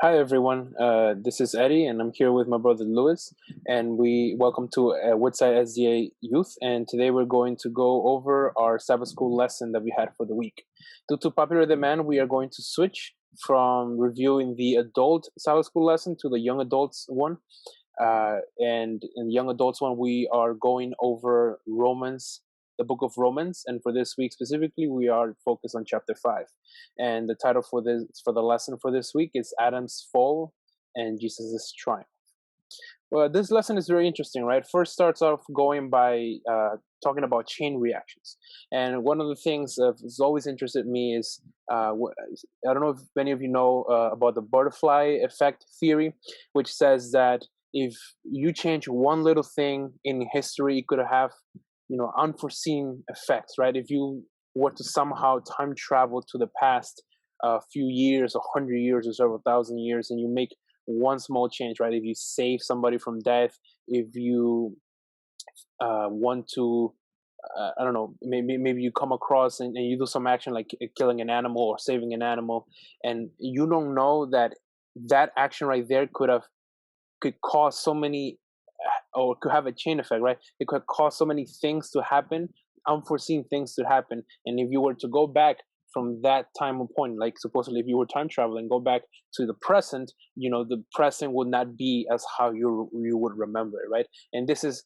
Hi everyone, this is Eddie, and I'm here with my brother Lewis, and we welcome to Woodside SDA Youth. And today we're going to go over our Sabbath school lesson that we had for the week. Due to popular demand, we are going to switch from reviewing the adult Sabbath school lesson to the young adults one. And in the young adults one, we are going over Romans, the book of Romans, and for this week specifically, we are focused on chapter 5. And the title for the lesson for this week is Adam's Fall and Jesus' Triumph. Well, this lesson is very interesting, right? First starts off going by talking about chain reactions, and one of the things that's always interested me is I don't know if many of you know about the butterfly effect theory, which says that if you change one little thing in history, it could have unforeseen effects, right? If you were to somehow time travel to the past a few years, 100 years, or several thousand years, and you make one small change, right? If you save somebody from death, if you want to, I don't know, maybe you come across and you do some action like killing an animal or saving an animal, and you don't know that that action right there could cause so many, or could have a chain effect, right? It could cause so many things to happen, unforeseen things to happen. And if you were to go back from that time point, like supposedly if you were time traveling, go back to the present, the present would not be as how you would remember it, right? And this is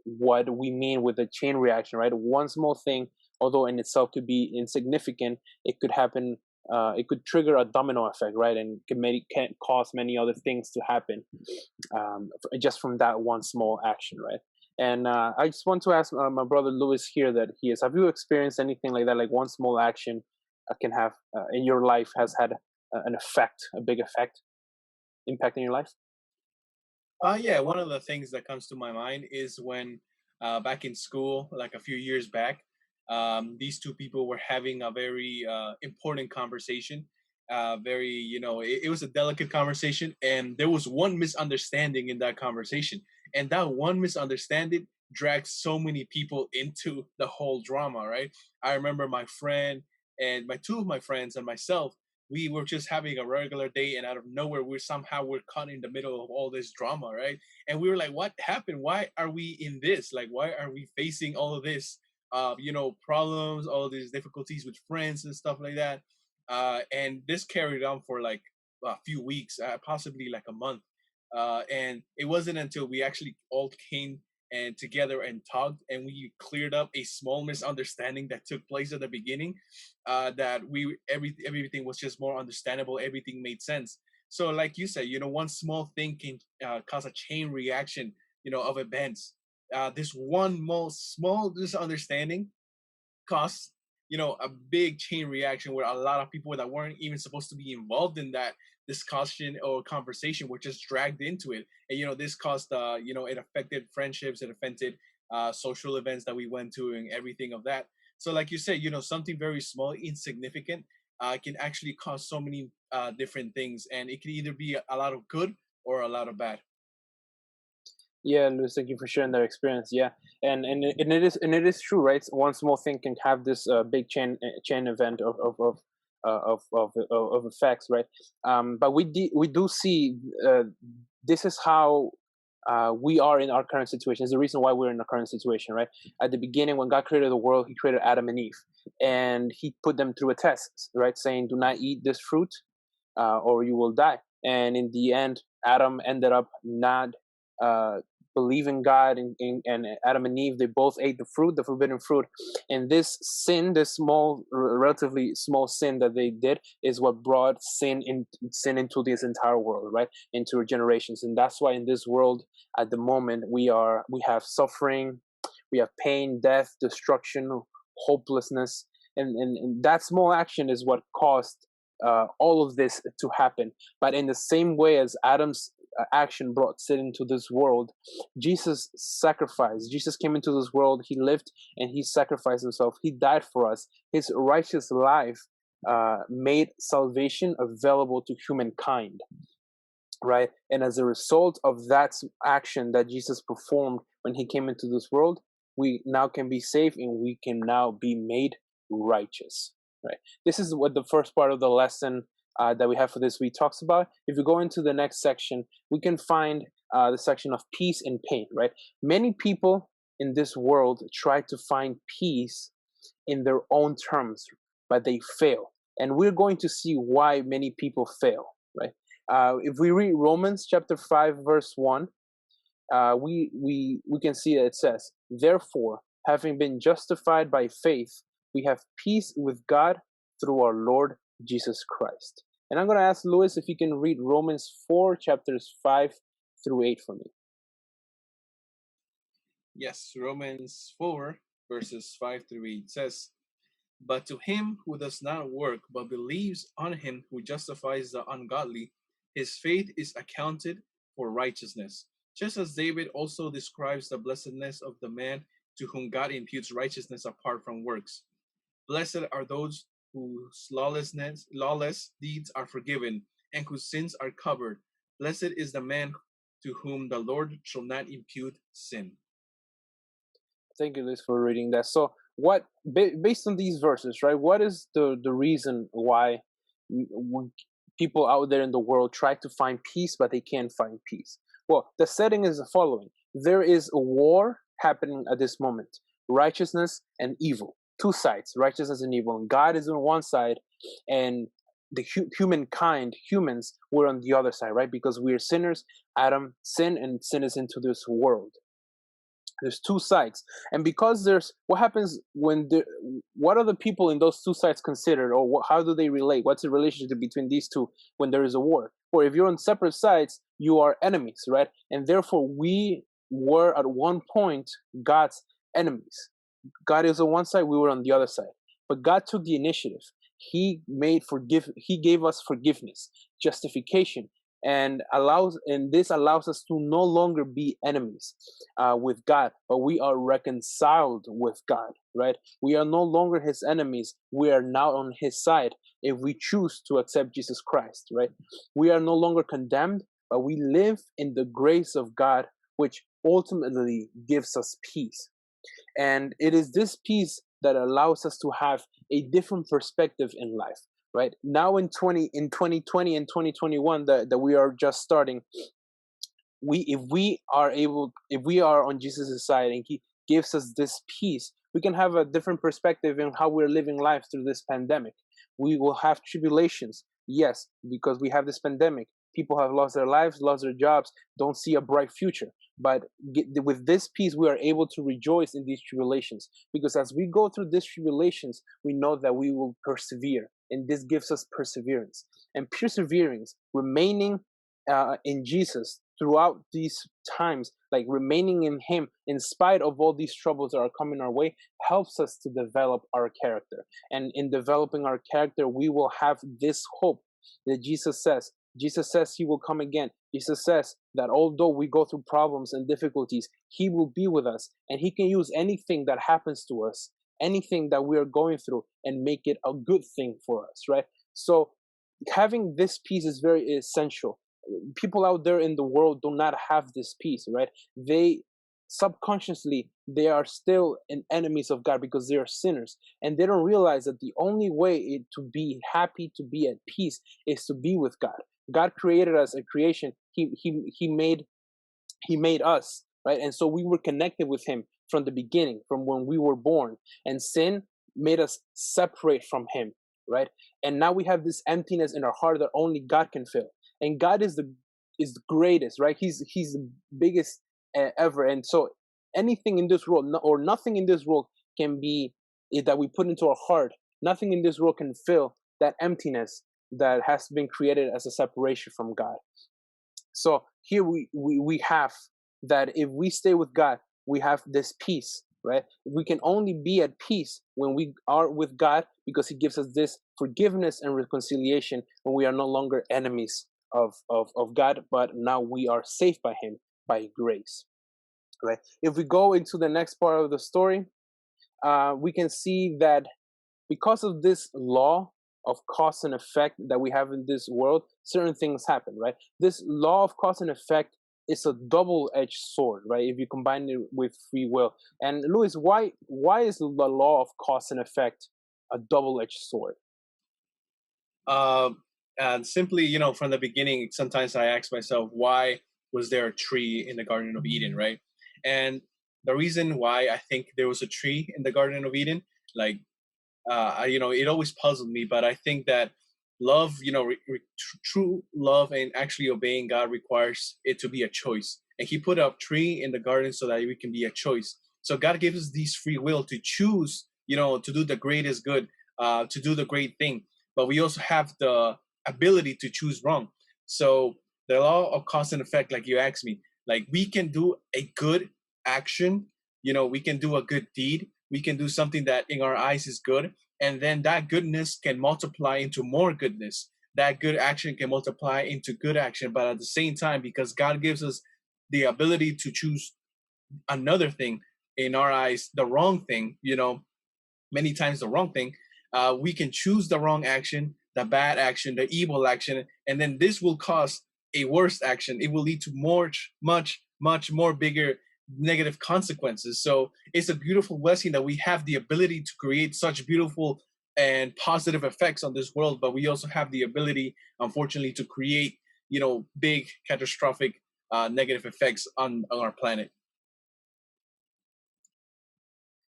what we mean with a chain reaction, right? One small thing, although in itself could be insignificant, it could happen. It could trigger a domino effect, right? And can cause many other things to happen just from that one small action, right? And I just want to ask my brother Lewis here that he is. Have you experienced anything like that? Like one small action can have in your life has had an effect, a big effect, impact in your life? Yeah, one of the things that comes to my mind is when back in school, like a few years back, these two people were having a very important conversation. It was a delicate conversation, and there was one misunderstanding in that conversation, and that one misunderstanding dragged so many people into the whole drama. Right? I remember my friend and my two of my friends and myself, we were just having a regular day, and out of nowhere we're caught in the middle of all this drama, right? And we were like, what happened? Why are we in this? Like, why are we facing all of this problems, all these difficulties with friends and stuff like that? And this carried on for like a few weeks, possibly like a month. And it wasn't until we actually all came and together and talked, and we cleared up a small misunderstanding that took place at the beginning, that everything was just more understandable, everything made sense. So like you said, one small thing can cause a chain reaction, of events. This one most small misunderstanding caused, a big chain reaction where a lot of people that weren't even supposed to be involved in that discussion or conversation were just dragged into it. And this caused it affected friendships, it affected social events that we went to and everything of that. So like you said, something very small, insignificant, can actually cause so many different things, and it can either be a lot of good or a lot of bad. Yeah, Luis, thank you for sharing that experience. Yeah, and it is true, right? One small thing can have this big chain event of effects, right? But we do see this is how we are in our current situation. Is the reason why we're in our current situation, right? At the beginning, when God created the world, He created Adam and Eve, and He put them through a test, right? Saying, "Do not eat this fruit, or you will die." And in the end, Adam ended up not uh, believing God, and Adam and Eve, they both ate the fruit, the forbidden fruit. And this sin, this relatively small sin that they did, is what brought sin into this entire world, right? Into our generations. And that's why in this world, at the moment, we have suffering, we have pain, death, destruction, hopelessness, and that small action is what caused all of this to happen. But in the same way as Adam's action brought sin into this world, Jesus sacrificed. Jesus came into this world. He lived and he sacrificed himself. He died for us. His righteous life made salvation available to humankind, right? And as a result of that action that Jesus performed when he came into this world, we now can be saved and we can now be made righteous, right? This is what the first part of the lesson that we have for this week talks about. If we go into the next section, we can find the section of peace and pain, right? Many people in this world try to find peace in their own terms, but they fail. And we're going to see why many people fail, right? If we read Romans chapter 5, verse 1, we can see that it says, "Therefore, having been justified by faith, we have peace with God through our Lord Jesus Christ." And I'm going to ask Lewis if he can read Romans 4, chapters 5 through 8 for me. Yes, Romans 4, verses 5 through 8 says, "But to him who does not work, but believes on him who justifies the ungodly, his faith is accounted for righteousness. Just as David also describes the blessedness of the man to whom God imputes righteousness apart from works. Blessed are those whose lawless deeds are forgiven, and whose sins are covered. Blessed is the man to whom the Lord shall not impute sin." Thank you, Liz, for reading that. So, based on these verses, right? What is the reason why people out there in the world try to find peace, but they can't find peace? Well, the setting is the following: there is a war happening at this moment, righteousness and evil, two sides, righteousness and evil. And God is on one side, and the humankind, humans, we're on the other side, right? Because we are sinners. Adam sinned, and sin is into this world. There's two sides, and because there's what happens when what are the people in those two sides considered, or how do they relate? What's the relationship between these two when there is a war? Or if you're on separate sides, you are enemies, right? And therefore we were at one point God's enemies. God is on one side, we were on the other side, but God took the initiative. He gave us forgiveness, justification, and this allows us to no longer be enemies with God, but we are reconciled with God, right? We are no longer his enemies. We are now on his side if we choose to accept Jesus Christ, right? We are no longer condemned, but we live in the grace of God, which ultimately gives us peace. And it is this peace that allows us to have a different perspective in life, right? Now in 2020 and 2021 that we are just starting, if we are on Jesus' side and he gives us this peace, we can have a different perspective in how we're living life through this pandemic. We will have tribulations, yes, because we have this pandemic. People have lost their lives, lost their jobs, don't see a bright future. But with this peace, we are able to rejoice in these tribulations, because as we go through these tribulations, we know that we will persevere, and this gives us perseverance. And perseverance, remaining in Jesus throughout these times, like remaining in him in spite of all these troubles that are coming our way, helps us to develop our character. And in developing our character, we will have this hope that Jesus says he will come again. Jesus says that although we go through problems and difficulties, he will be with us, and he can use anything that happens to us, anything that we are going through, and make it a good thing for us, right? So having this peace is very essential. People out there in the world do not have this peace, right? They subconsciously, they are still enemies of God because they are sinners, and they don't realize that the only way to be happy, to be at peace, is to be with God. God created us a creation. He made us, right? And so we were connected with him from the beginning, from when we were born. And sin made us separate from him, right? And now we have this emptiness in our heart that only God can fill. And God is the greatest, right? He's the biggest ever. And so anything in this world, or nothing in this world, can be that we put into our heart. Nothing in this world can fill that emptiness that has been created as a separation from God. So here we have that if we stay with God, we have this peace, right? We can only be at peace when we are with God, because he gives us this forgiveness and reconciliation when we are no longer enemies of God, but now we are saved by him by grace, right? If we go into the next part of the story, we can see that because of this law of cause and effect that we have in this world, certain things happen, right? This law of cause and effect is a double-edged sword, right? If you combine it with free will. And Luis, why is the law of cause and effect a double-edged sword? And simply, from the beginning, sometimes I ask myself, why was there a tree in the Garden of Eden, right? And the reason why I think there was a tree in the Garden of Eden, like, it always puzzled me, but I think that love, true love and actually obeying God requires it to be a choice. And He put a tree in the garden so that we can be a choice. So God gives us this free will to choose, to do the greatest good, to do the great thing. But we also have the ability to choose wrong. So the law of cause and effect, like you asked me, like we can do a good action, we can do a good deed, we can do something that in our eyes is good, and then that goodness can multiply into more goodness. That good action can multiply into good action, but at the same time, because God gives us the ability to choose another thing, in our eyes the wrong thing, many times the wrong thing, we can choose the wrong action, the bad action, the evil action, and then this will cause a worse action. It will lead to much more bigger negative consequences. So it's a beautiful blessing that we have the ability to create such beautiful and positive effects on this world, but we also have the ability, unfortunately, to create, big catastrophic negative effects on our planet.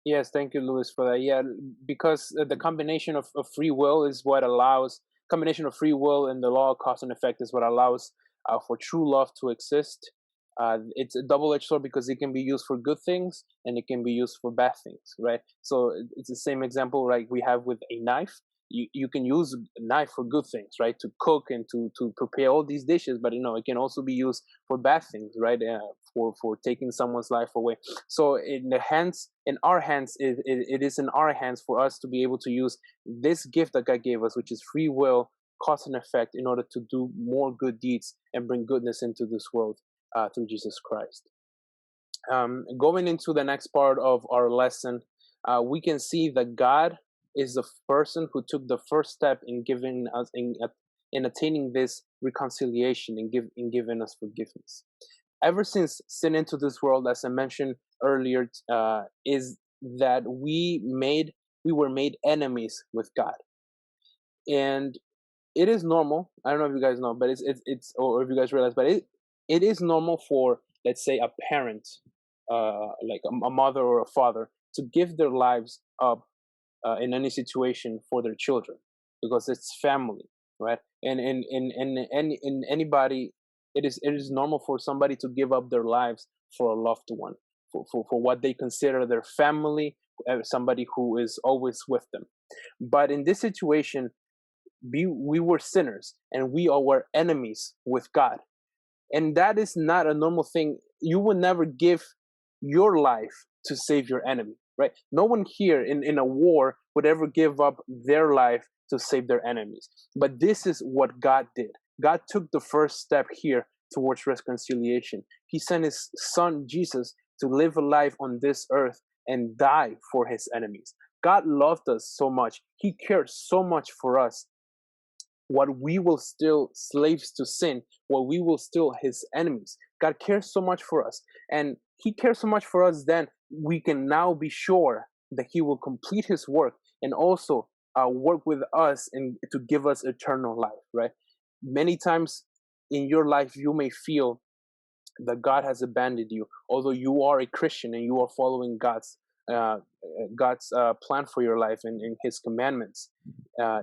Yes, thank you, Louis, for that. Yeah, because the combination of free will is what allows combination of free will and the law of cause and effect is what allows for true love to exist. It's a double-edged sword because it can be used for good things and it can be used for bad things, right? So it's the same example like we have with a knife. You can use a knife for good things, right? To cook and to prepare all these dishes, but it can also be used for bad things, right? For taking someone's life away. So in our hands, it is in our hands for us to be able to use this gift that God gave us, which is free will, cause and effect, in order to do more good deeds and bring goodness into this world through Jesus Christ. Going into the next part of our lesson, we can see that God is the person who took the first step in giving us in attaining this reconciliation and in giving us forgiveness. Ever since sin into this world, as I mentioned earlier, is that we were made enemies with God, and it is normal. I don't know if you guys know, but it's or if you guys realize, but it is normal for, let's say, a parent, like a mother or a father, to give their lives up in any situation for their children because it's family, right? And in anybody, it is normal for somebody to give up their lives for a loved one, for what they consider their family, somebody who is always with them. But in this situation, we were sinners and we were enemies with God, and that is not a normal thing. You would never give your life to save your enemy, right? No one here in a war would ever give up their life to save their enemies. But this is what God did. God took the first step here towards reconciliation. He sent his son Jesus to live a life on this earth and die for his enemies. God loved us so much. He cared so much for us, what we will still slaves to sin, what we will still his enemies. God cares so much for us. And he cares so much for us, then we can now be sure that he will complete his work and also work with us and to give us eternal life, right? Many times in your life, you may feel that God has abandoned you, although you are a Christian and you are following uh, God's plan for your life and His commandments. Uh,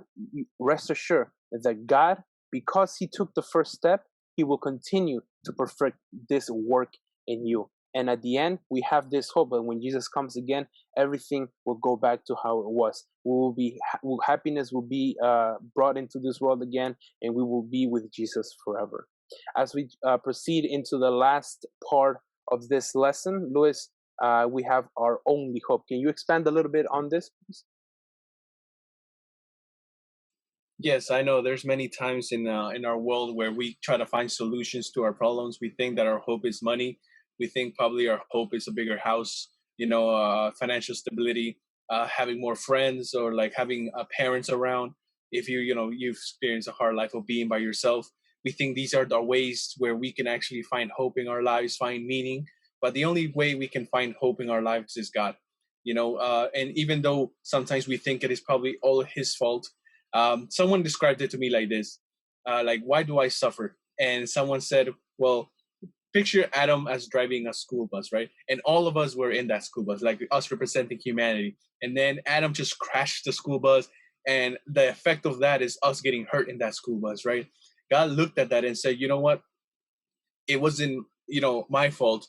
Rest assured that God, because He took the first step, He will continue to perfect this work in you. And at the end, we have this hope that when Jesus comes again, everything will go back to how it was. Happiness will be brought into this world again, and we will be with Jesus forever. As we proceed into the last part of this lesson, Luis, we have our only hope. Can you expand a little bit on this, please? Yes, I know. There's many times in our world where we try to find solutions to our problems. We think that our hope is money. We think probably our hope is a bigger house, financial stability, having more friends, or like having parents around. If you've experienced a hard life of being by yourself, we think these are the ways where we can actually find hope in our lives, find meaning. But the only way we can find hope in our lives is God. And even though sometimes we think it is probably all His fault, someone described it to me like this. like, why do I suffer? And someone said, well, picture Adam as driving a school bus, right? And all of us were in that school bus, like us representing humanity. And then Adam just crashed the school bus, and the effect of that is us getting hurt in that school bus, right? God looked at that and said, you know what? It wasn't, my fault,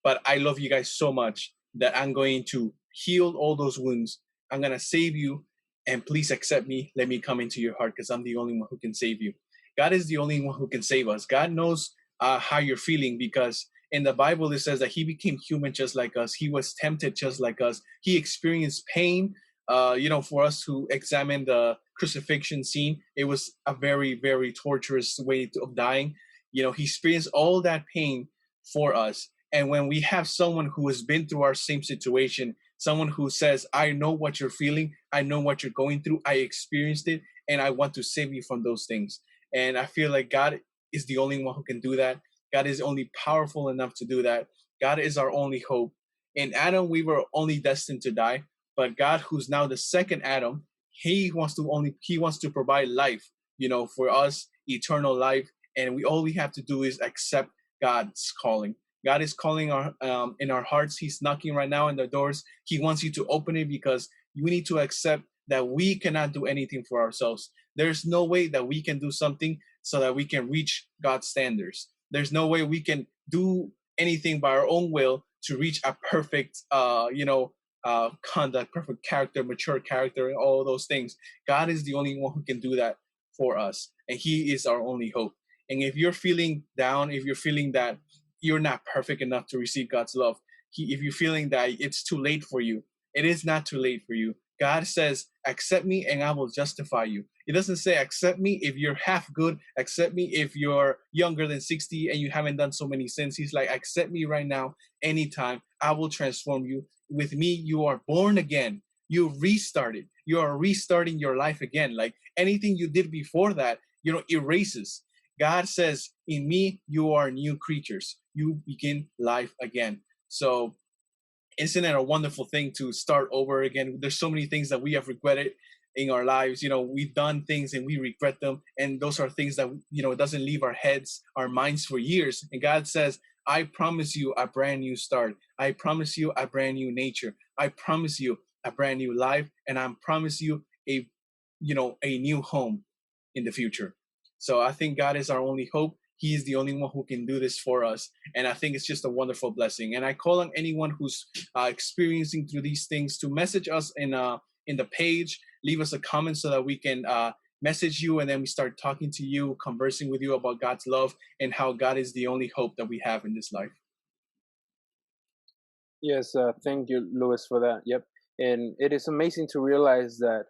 but I love you guys so much that I'm going to heal all those wounds. I'm going to save you, and please accept me. Let me come into your heart, because I'm the only one who can save you. God is the only one who can save us. God knows how you're feeling, because in the Bible it says that he became human just like us. He was tempted just like us. He experienced pain. For us to examine the crucifixion scene, it was a very, very torturous way of dying. He experienced all that pain for us. And when we have someone who has been through our same situation, someone who says, I know what you're feeling, I know what you're going through, I experienced it, and I want to save you from those things. And I feel like God is the only one who can do that. God is only powerful enough to do that. God is our only hope. In Adam, we were only destined to die, but God, who's now the second Adam, he wants to provide life, for us, eternal life. And all we have to do is accept God's calling. God is calling our in our hearts. He's knocking right now in the doors. He wants you to open it, because we need to accept that we cannot do anything for ourselves. There's no way that we can do something so that we can reach God's standards. There's no way we can do anything by our own will to reach a perfect, conduct, perfect character, mature character, and all those things. God is the only one who can do that for us, and He is our only hope. And if you're feeling down, if you're feeling that you're not perfect enough to receive God's love, if you're feeling that it's too late for you, it is not too late for you. God says, accept me and I will justify you. It doesn't say, accept me if you're half good, accept me if you're younger than 60 and you haven't done so many sins. He's like, accept me right now, anytime. I will transform you. With me, you are born again. You restarted. You are restarting your life again. Like anything you did before that, erases. God says, in me, you are new creatures. You begin life again. So, isn't it a wonderful thing to start over again? There's so many things that we have regretted in our lives. We've done things and we regret them. And those are things that, it doesn't leave our heads, our minds for years. And God says, I promise you a brand new start. I promise you a brand new nature. I promise you a brand new life. And I promise you a new home in the future. So I think God is our only hope. He is the only one who can do this for us. And I think it's just a wonderful blessing. And I call on anyone who's experiencing through these things to message us in the page, leave us a comment so that we can message you, and then we start talking to you, conversing with you about God's love and how God is the only hope that we have in this life. Yes, thank you, Louis, for that. Yep. And it is amazing to realize that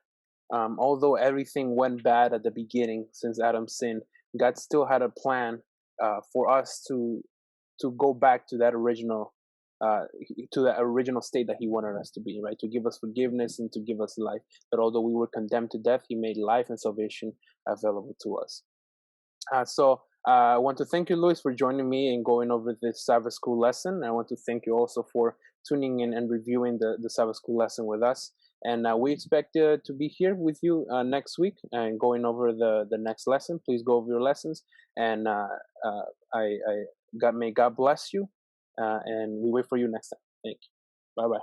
although everything went bad at the beginning since Adam's sin, God still had a plan for us to go back uh, to that original state that He wanted us to be, right? To give us forgiveness and to give us life. That although we were condemned to death, He made life and salvation available to us. I want to thank you, Luis, for joining me and going over this Sabbath School lesson. I want to thank you also for tuning in and reviewing the Sabbath School lesson with us. And we expect to be here with you next week and going over the next lesson. Please go over your lessons. And may God bless you. And we wait for you next time. Thank you. Bye bye.